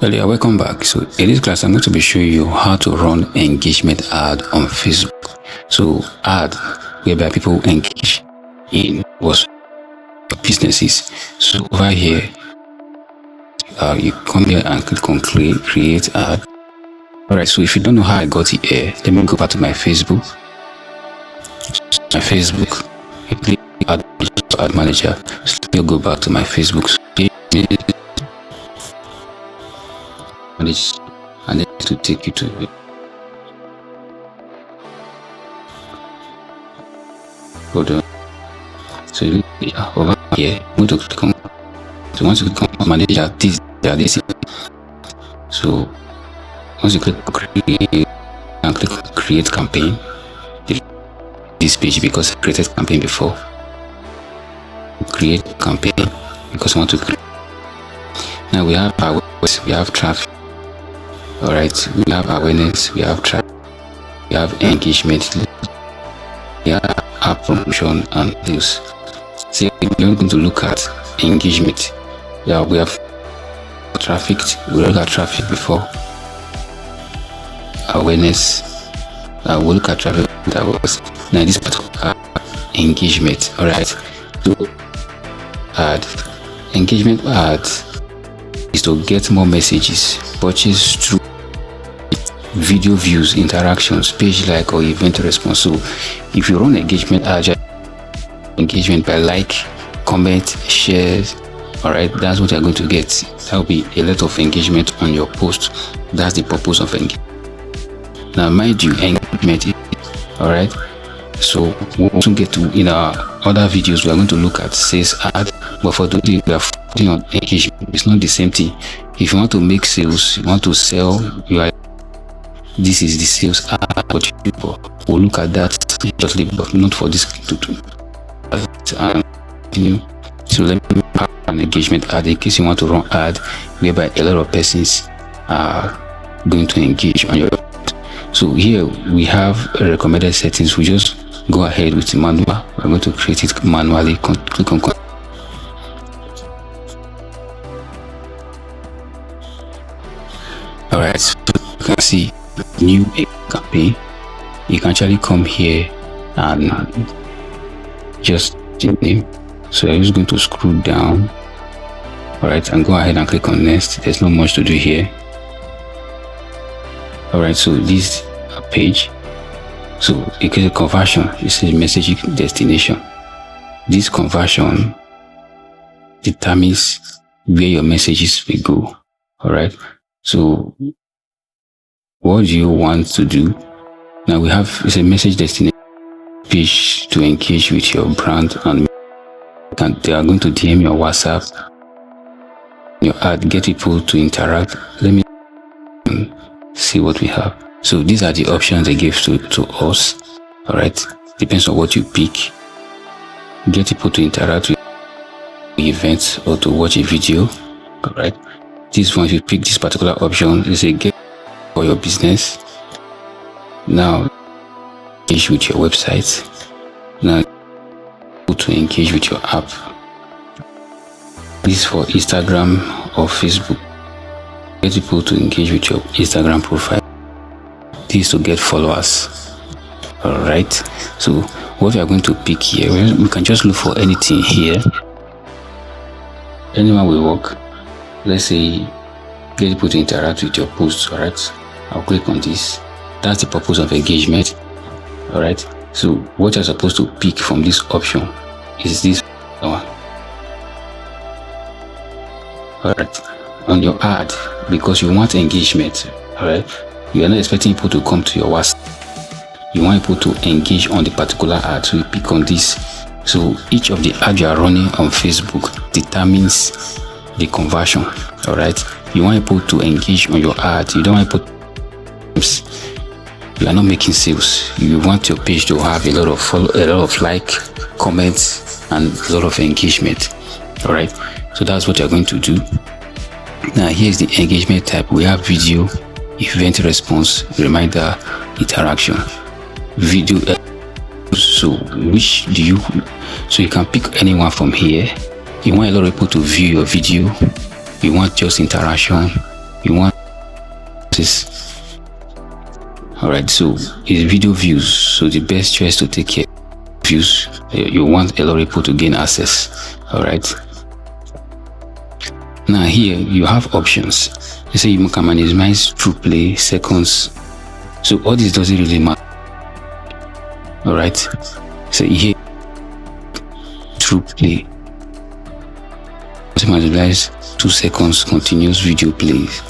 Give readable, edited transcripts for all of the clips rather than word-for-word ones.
Earlier, welcome back. So in this class, I'm going to be showing you how to run engagement ad on Facebook. So ad whereby people engage in what businesses. So over here, you come here and click on create ad. Alright, so if you don't know how I got it here, let me go back to my Facebook. My Facebook, you click ad manager. So let me go back to my Facebook. And then to take you to it. Hold on. So over here, I'm going to click on. So once you click on manager, this. So once you click create and click on create campaign, this page because I created campaign before. Create campaign because I want to create. Now we have awareness, we have traffic. Alright, we have awareness, we have traffic, we have engagement, we have app promotion and deals. So we're going to look at engagement. Yeah, we have traffic, we look at traffic before. Awareness, we'll look at traffic that was now this particular engagement. Alright, so ad engagement ads is to get more messages, purchase through video views, interactions, page like or event response. So if you run engagement ad, engagement by like, comment, shares, alright, that's what you're going to get. That will be a lot of engagement on your post. That's the purpose of engagement. Now mind you, engagement, alright, so we'll also get to, in our other videos, we are going to look at sales ad, but for today we are focusing on engagement. It's not the same thing. If you want to make sales, you want to sell, this is the sales ad, but we'll look at that shortly, but not for this tutorial. So let me have an engagement ad in case you want to run ad whereby a lot of persons are going to engage on your. So here we have recommended settings. We just go ahead with manual. We're going to create it manually. Click on. Alright, so you can see new campaign. You can actually come here and just name. So I'm just going to scroll down. Alright, and go ahead and click on next. There's not much to do here. Alright, so this page. So you get a conversion. It says message destination. This conversion determines where your messages will go. Alright, so what do you want to do? Now we have, it's a message destination page to engage with your brand, and they are going to DM your WhatsApp, your ad, get people to interact. Let me see what we have. So these are the options they give to us. All right, depends on what you pick. Get people to interact with events or to watch a video. All right, this one, if you pick this particular option, is a get for your business. Now engage with your website. Now to engage with your app. This is for Instagram or Facebook. Get people to engage with your Instagram profile. This to get followers. Alright, so what we are going to pick here, we can just look for anything here. Anyone will work. Let's say get people to interact with your posts. Alright, I'll click on this. That's the purpose of engagement. Alright, so what you're supposed to pick from this option is this one. Alright, on your ad, because you want engagement. Alright, you are not expecting people to come to your WhatsApp. You want people to engage on the particular ad, so you pick on this. So each of the ads you are running on Facebook determines the conversion. Alright, you want people to engage on your ad. You don't want people to, you are not making sales. You want your page to have a lot of like, comments, and a lot of engagement. All right, so that's what you're going to do. Now here's the engagement type. We have video, event response, reminder, interaction, video. So which do you? So you can pick anyone from here. You want a lot of people to view your video. You want just interaction. you want this. All right, so it's video views. So the best choice to take care of views. You want a lot of people to gain access. All right. Now here you have options. You say you can minimize true play seconds. So all this doesn't really matter. All right. So here true play. Minimize 2 seconds continuous video plays.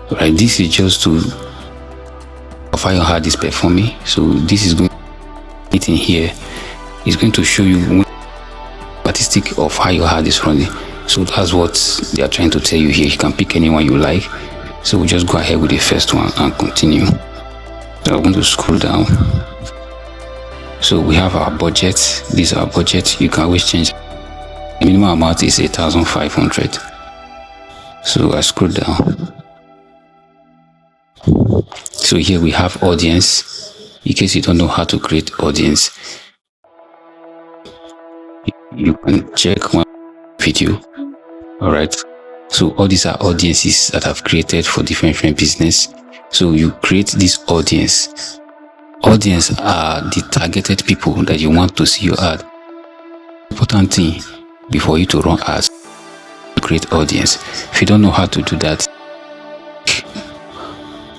All right. This is just to how your hard is performing. So this is going in here. It's going to show you statistic of how your hard is running. So that's what they are trying to tell you here. You can pick anyone you like. So we'll just go ahead with the first one and continue. So I'm going to scroll down. So we have our budget. This is our budget. You can always change. The minimum amount is 8,500. So I scroll down. So here we have audience. In case you don't know how to create audience, you can check one video. All right. So all these are audiences that I've created for different business. So you create this audience. Audience are the targeted people that you want to see your ad. Important thing before you to run ads, to create audience. If you don't know how to do that,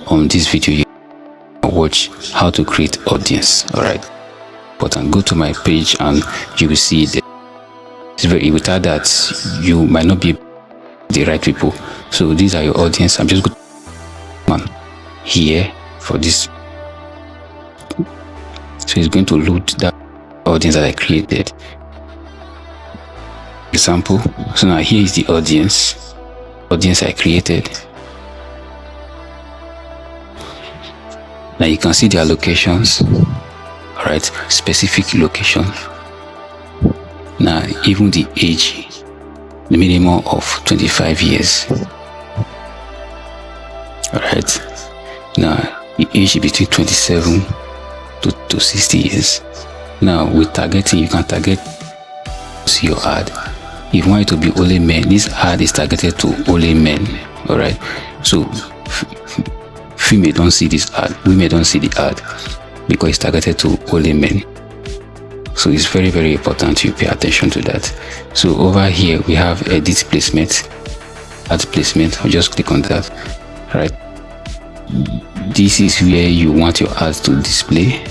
on this video you watch how to create audience. All right, but go to my page and you will see that it's very, without that you might not be the right people. So these are your audience. I'm just going to here for this. So it's going to load that audience that I created. Example. So now here is the audience I created. Now you can see their locations. All right, specific location. Now even the age, the minimum of 25 years. All right. Now the age between 27 to 60 years. Now with targeting, you can target see your ad. If you want it to be only men, this ad is targeted to only men. All right. So female don't see this ad, women don't see the ad because it's targeted to only men. So it's very, very important you pay attention to that. So over here we have edit placement, ad placement. I'll just click on that. All right, this is where you want your ads to display.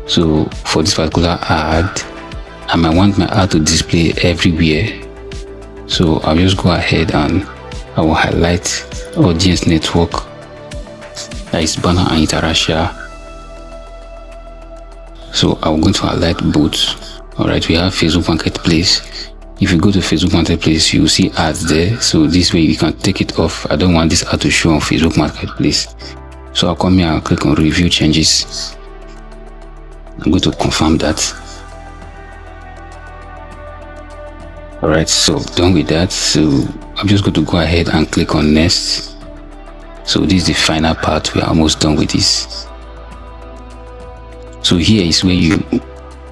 So for this particular ad, I might want my ad to display everywhere. So I'll just go ahead and I will highlight audience network, that is banner and Interasia. So I'm going to highlight both. All right, we have Facebook Marketplace. If you go to Facebook Marketplace, you will see ads there. So this way you can take it off. I don't want this ad to show on Facebook Marketplace. So I'll come here and click on review changes. I'm going to confirm that. All right, so done with that. So I'm just going to go ahead and click on next. So this is the final part. We are almost done with this. So here is where you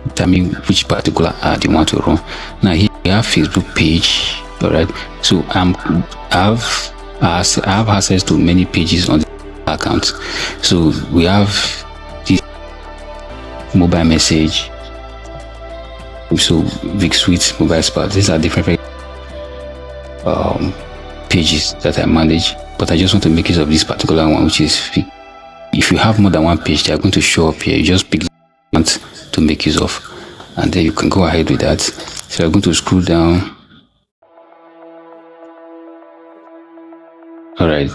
determine which particular ad you want to run. Now here we have Facebook page. All right, so I have access to many pages on the account. So we have this mobile message. So Vic Suite, Mobile Spa. These are different pages that I manage, but I just want to make use of this particular one, which is Vic. If you have more than one page, they are going to show up here. You just pick the one to make use of, and then you can go ahead with that. So I'm going to scroll down. All right,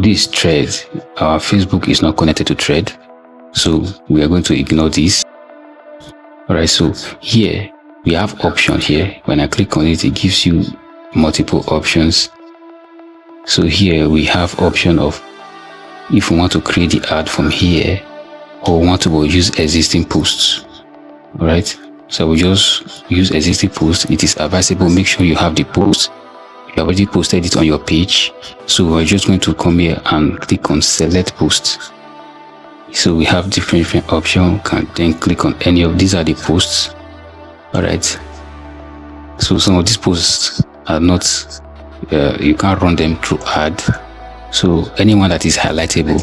this thread, our Facebook is not connected to thread, so we are going to ignore this. All right, so here we have option here. When I click on it, it gives you multiple options. So here we have option of if we want to create the ad from here or want to use existing posts. All right, so we just use existing posts. It is advisable, make sure you have the post. You already posted it on your page. So we're just going to come here and click on select post. So we have different options. Can then click on any of these are the posts. All right, so some of these posts are not you can't run them through ad. So anyone that is highlightable,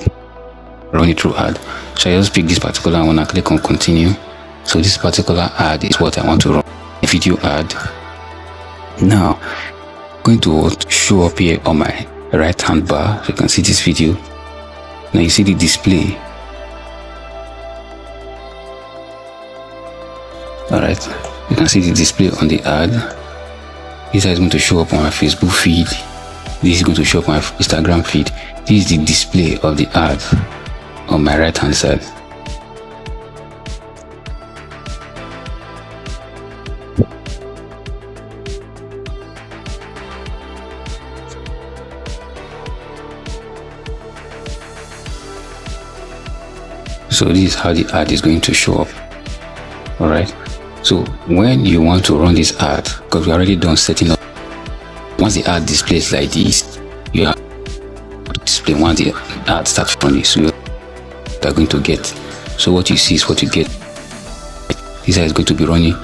run it through ad. So I just pick this particular one and click on continue. So this particular ad is what I want to run, a video ad. Now I'm going to show up here on my right hand bar. So you can see this video. Now you see the display. Alright, you can see the display on the ad. This is going to show up on my Facebook feed. This is going to show up on my Instagram feed. This is the display of the ad on my right hand side. So this is how the ad is going to show up. Alright, so when you want to run this ad, because we already done setting up, once the ad displays like this, you have to display once the ad starts running. So you are going to get, so what you see is what you get. This ad is going to be running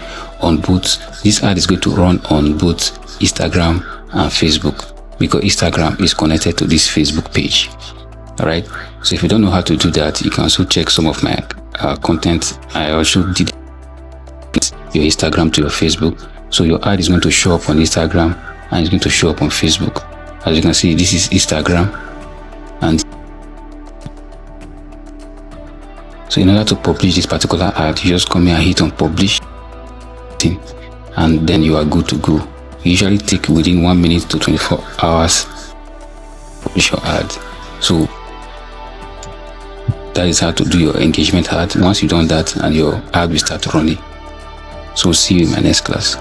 on both, this ad is going to run on both Instagram and Facebook, because Instagram is connected to this Facebook page. Alright, so if you don't know how to do that, you can also check some of my content. I also did your Instagram to your Facebook. So your ad is going to show up on Instagram and it's going to show up on Facebook. As you can see, this is Instagram. And so in order to publish this particular ad, you just come here and hit on publish, and then you are good to go. You usually take within 1 minute to 24 hours to publish your ad. So that is how to do your engagement ad. Once you've done that, and your ad will start running. So see you in my next class.